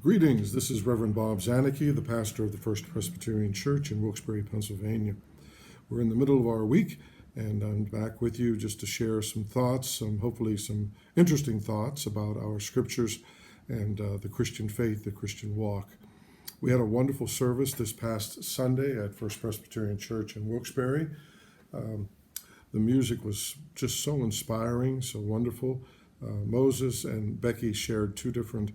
Greetings, this is Reverend Bob Zanicki, the pastor of the First Presbyterian Church in Wilkes-Barre, Pennsylvania. We're in the middle of our week, and I'm back with you just to share some thoughts, hopefully some interesting thoughts about our scriptures and the Christian faith, the Christian walk. We had a wonderful service this past Sunday at First Presbyterian Church in Wilkes-Barre. The music was just so inspiring, so wonderful. Moses and Becky shared two different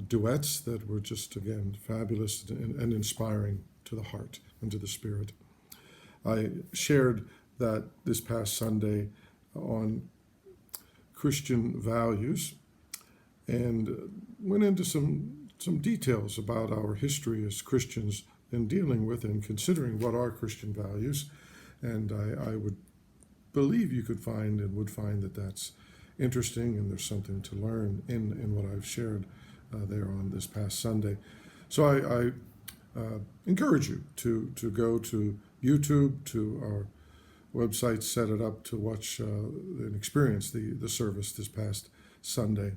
duets that were just, again, fabulous and inspiring to the heart and to the spirit. I shared that this past Sunday on Christian values and went into some details about our history as Christians in dealing with and considering what are Christian values. And I would believe you could find and would find that that's interesting and there's something to learn in what I've shared there on this past Sunday. So I encourage you to go to YouTube, to our website, set it up to watch and experience the service this past Sunday.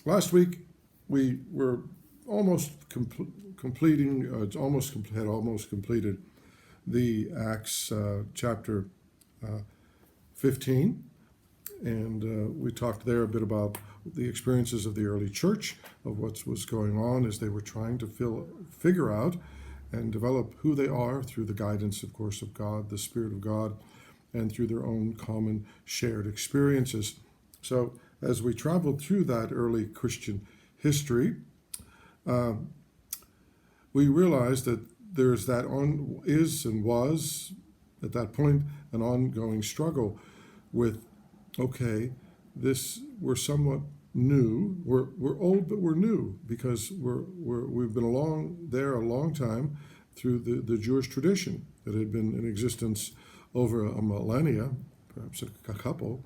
Last week we were almost completed the Acts chapter 15. And we talked there a bit about the experiences of the early church, of what was going on as they were trying to figure out and develop who they are through the guidance, of course, of God, the Spirit of God, and through their own common shared experiences. So as we traveled through that early Christian history, we realized that there's is and was, at that point, an ongoing struggle with we're somewhat new. We're old, but we're new because we've been along there a long time through the Jewish tradition that had been in existence over a millennia, perhaps a couple.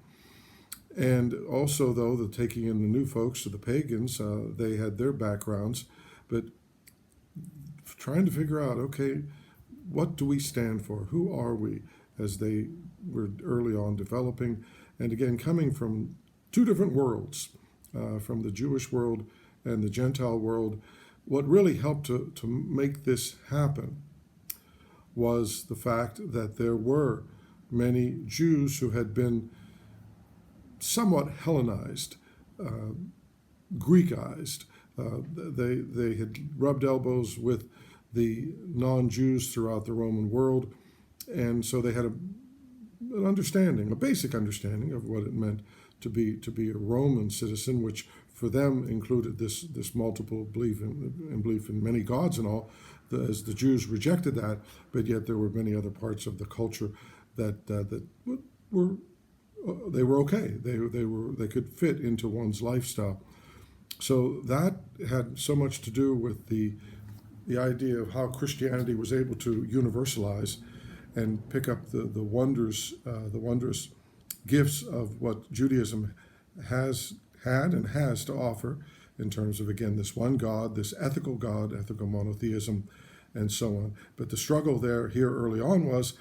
And also, though, the taking in the new folks, the pagans, they had their backgrounds, but trying to figure out, what do we stand for? Who are we? As they were early on developing. And again, coming from two different worlds, from the Jewish world and the Gentile world, what really helped to make this happen was the fact that there were many Jews who had been somewhat Hellenized, Greekized. They had rubbed elbows with the non-Jews throughout the Roman world, and so they had a basic understanding of what it meant to be a Roman citizen, which for them included this multiple belief in many gods and all. As the Jews rejected that, but yet there were many other parts of the culture that were okay. They could fit into one's lifestyle. So that had so much to do with the idea of how Christianity was able to universalize and pick up the wondrous gifts of what Judaism has had and has to offer in terms of, again, this one God, this ethical God, ethical monotheism, and so on. But the struggle here early on was,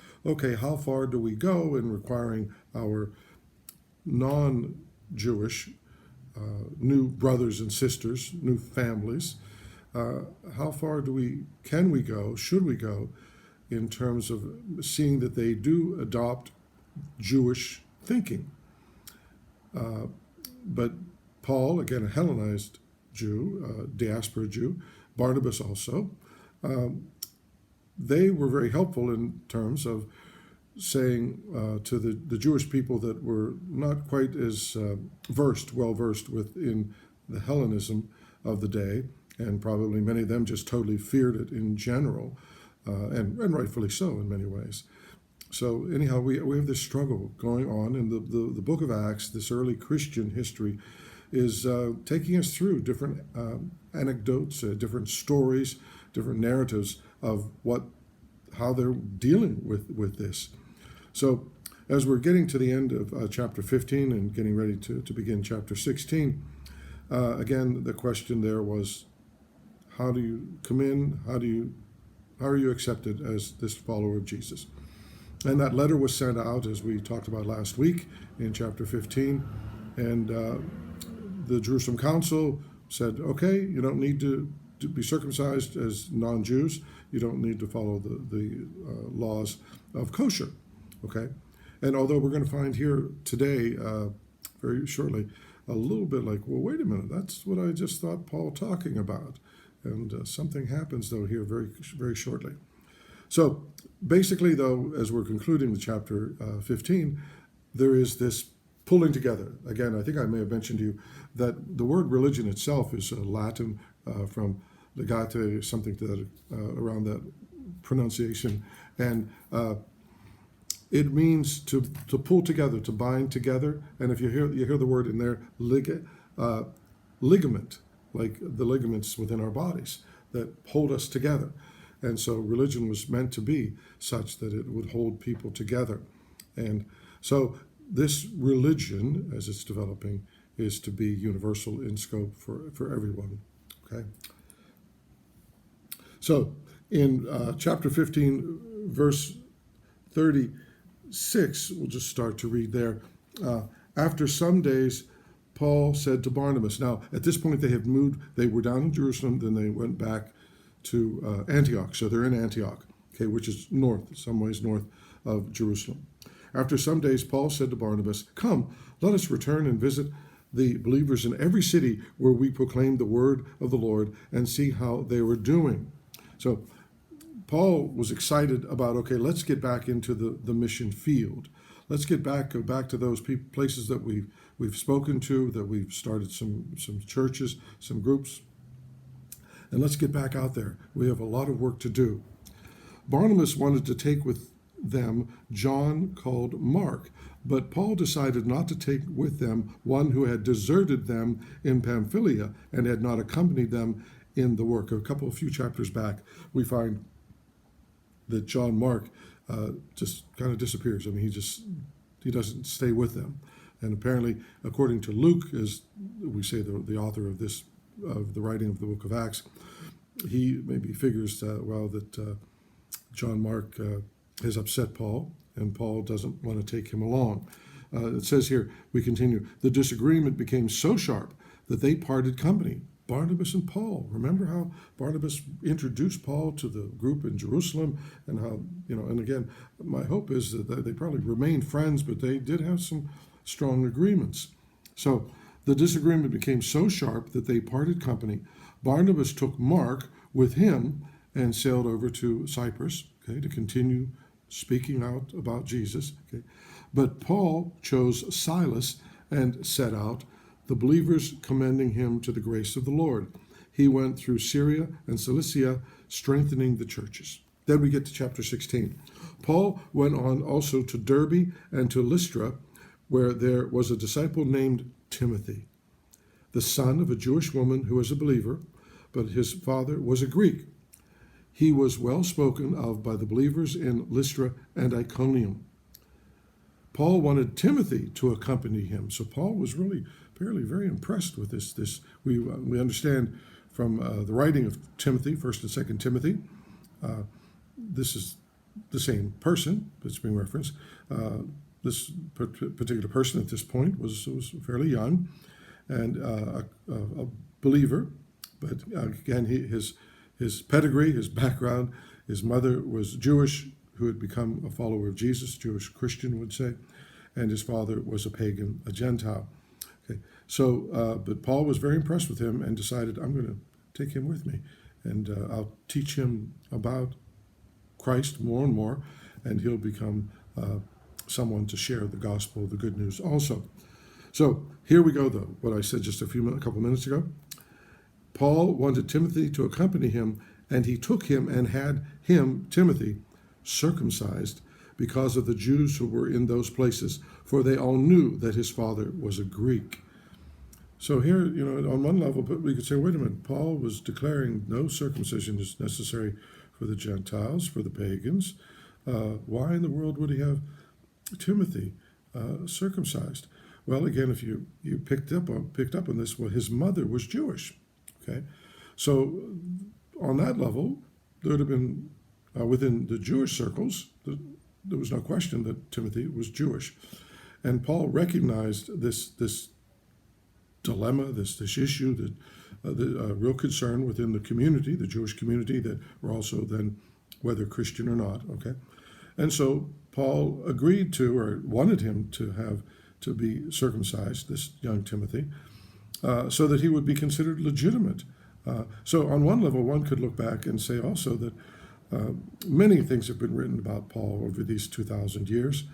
how far do we go in requiring our non-Jewish new brothers and sisters, new families? How far can we go, should we go, in terms of seeing that they do adopt Jewish thinking? But Paul, again, a Hellenized Jew, diaspora Jew, Barnabas also, they were very helpful in terms of saying to the Jewish people that were not quite as well versed within the Hellenism of the day, and probably many of them just totally feared it in general, and rightfully so in many ways. So anyhow, we have this struggle going on, and the book of Acts, this early Christian history, is taking us through different anecdotes, different stories, different narratives of how they're dealing with this. So as we're getting to the end of chapter 15 and getting ready to begin chapter 16, again, the question there was, how do you come in? How are you accepted as this follower of Jesus? And that letter was sent out, as we talked about last week in chapter 15, and the Jerusalem Council said, okay, you don't need to be circumcised as non-Jews. You don't need to follow the laws of kosher, okay? And although we're going to find here today, very shortly, a little bit like, well, wait a minute, that's what I just thought Paul talking about. And something happens, though, here very, very shortly. So basically, though, as we're concluding the chapter 15, there is this pulling together. Again, I think I may have mentioned to you that the word religion itself is Latin from legate, something to that, around that pronunciation. And it means to pull together, to bind together. And if you hear the word in there, ligament, like the ligaments within our bodies that hold us together. And so religion was meant to be such that it would hold people together. And so this religion, as it's developing, is to be universal in scope for everyone. Okay. So in chapter 15, verse 36, we'll just start to read there. After some days, Paul said to Barnabas. Now, at this point, they have moved. They were down in Jerusalem, then they went back to Antioch. So they're in Antioch, okay, which is north, some ways north of Jerusalem. After some days, Paul said to Barnabas, "Come, let us return and visit the believers in every city where we proclaimed the word of the Lord and see how they were doing." So Paul was excited about, okay, let's get back into the mission field. Let's go back to those places that we've spoken to, that we've started some churches, some groups. And let's get back out there. We have a lot of work to do. Barnabas wanted to take with them John called Mark, but Paul decided not to take with them one who had deserted them in Pamphylia and had not accompanied them in the work. A few chapters back, we find that John Mark just kind of disappears. I mean, he doesn't stay with them. And apparently, according to Luke, as we say the author of the writing of the book of Acts, he maybe figures that John Mark has upset Paul, and Paul doesn't want to take him along. It says here, we continue, the disagreement became so sharp that they parted company, Barnabas and Paul. Remember how Barnabas introduced Paul to the group in Jerusalem, and how, and again, my hope is that they probably remained friends, but they did have some strong agreements. So the disagreement became so sharp that they parted company. Barnabas took Mark with him and sailed over to Cyprus, okay, to continue speaking out about Jesus. Okay. But Paul chose Silas and set out, the believers commending him to the grace of the Lord. He went through Syria and Cilicia, strengthening the churches. Then we get to chapter 16. Paul went on also to Derbe and to Lystra, where there was a disciple named Timothy, the son of a Jewish woman who was a believer, but his father was a Greek. He was well spoken of by the believers in Lystra and Iconium. Paul wanted Timothy to accompany him, so Paul was really apparently very impressed with this. We understand from the writing of Timothy, 1st and 2nd Timothy. This is the same person that's being referenced. This particular person at this point was fairly young and a believer, but again, his pedigree, his background, his mother was Jewish, who had become a follower of Jesus, Jewish Christian would say, and his father was a pagan, a Gentile. Okay, so but Paul was very impressed with him and decided, I'm going to take him with me, and I'll teach him about Christ more and more, and he'll become someone to share the gospel, the good news also. So here we go, though, what I said just a couple minutes ago. Paul wanted Timothy to accompany him, and he took him and had him, Timothy, circumcised because of the Jews who were in those places, for they all knew that his father was a Greek. So here, on one level, but we could say, wait a minute, Paul was declaring no circumcision is necessary for the Gentiles, for the pagans. Why in the world would he have Timothy circumcised? Well, again, if you picked up on this, well, his mother was Jewish. Okay, so on that level, there would have been within the Jewish circles, there was no question that Timothy was Jewish, and Paul recognized this dilemma, this issue, the real concern within the community, the Jewish community, that were also then, whether Christian or not, okay? And so Paul agreed to, or wanted him to be circumcised, this young Timothy, so that he would be considered legitimate. So on one level, one could look back and say also that many things have been written about Paul over these 2,000 years.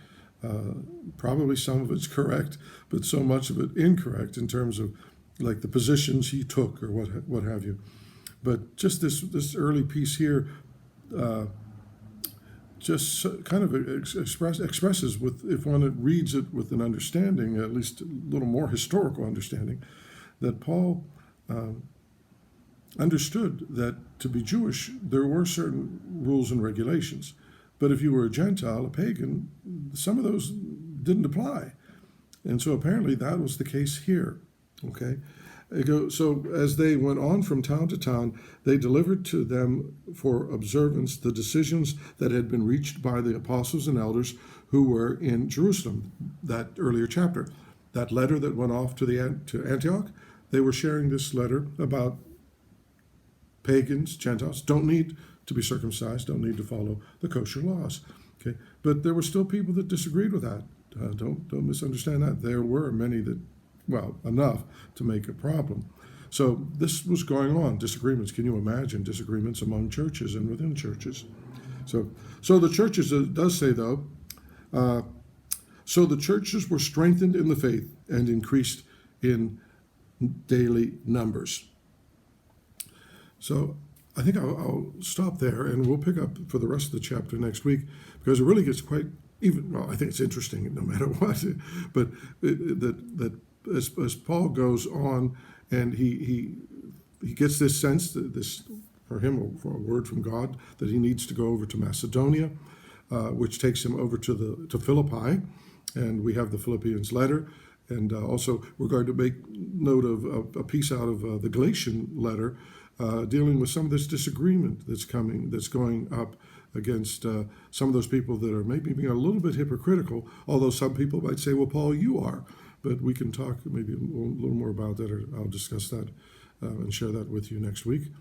Probably some of it's correct, but so much of it incorrect in terms of like the positions he took or what have you. But just this early piece here just kind of expresses, with, if one reads it with an understanding, at least a little more historical understanding, that Paul understood that to be Jewish, there were certain rules and regulations. But if you were a Gentile, a pagan, some of those didn't apply. And so apparently that was the case here, okay? So as they went on from town to town, they delivered to them for observance the decisions that had been reached by the apostles and elders who were in Jerusalem, that earlier chapter. That letter that went off to Antioch, they were sharing this letter about pagans, Gentiles, don't need to be circumcised, don't need to follow the kosher laws. Okay, but there were still people that disagreed with that. Don't misunderstand that. There were many that, well, enough to make a problem. So this was going on, disagreements. Can you imagine disagreements among churches and within churches? So the churches, it does say though, so the churches were strengthened in the faith and increased in daily numbers. So I think I'll stop there, and we'll pick up for the rest of the chapter next week, because it really gets quite even. Well, I think it's interesting no matter what. But as Paul goes on, and he gets this sense that this, for him, for a word from God, that he needs to go over to Macedonia, which takes him over to Philippi, and we have the Philippians letter. And also, we're going to make note of a piece out of the Galatian letter, dealing with some of this disagreement that's going up against some of those people that are maybe being a little bit hypocritical, although some people might say, well, Paul, you are. But we can talk maybe a little more about that, or I'll discuss that and share that with you next week.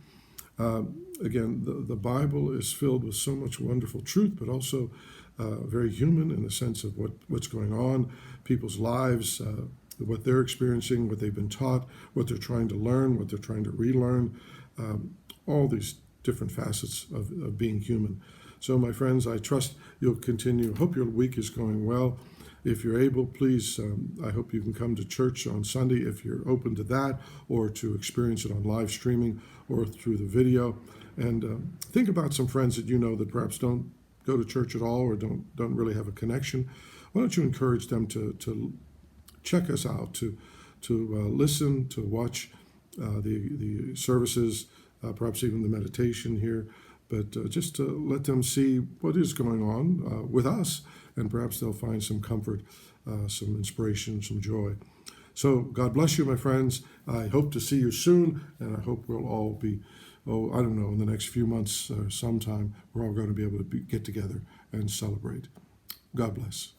Again, the Bible is filled with so much wonderful truth, but also very human in the sense of what's going on, people's lives, what they're experiencing, what they've been taught, what they're trying to learn, what they're trying to relearn, all these different facets of being human. So, my friends, I trust you'll continue. Hope your week is going well. If you're able, please, I hope you can come to church on Sunday if you're open to that, or to experience it on live streaming or through the video. And think about some friends that you know that perhaps don't go to church at all, or don't really have a connection. Why don't you encourage them to check us out, to listen, to watch the services, perhaps even the meditation here, but just to let them see what is going on with us, and perhaps they'll find some comfort, some inspiration, some joy. So God bless you, my friends. I hope to see you soon, and I hope we'll all be, I don't know, in the next few months sometime, we're all going to be able to get together and celebrate. God bless.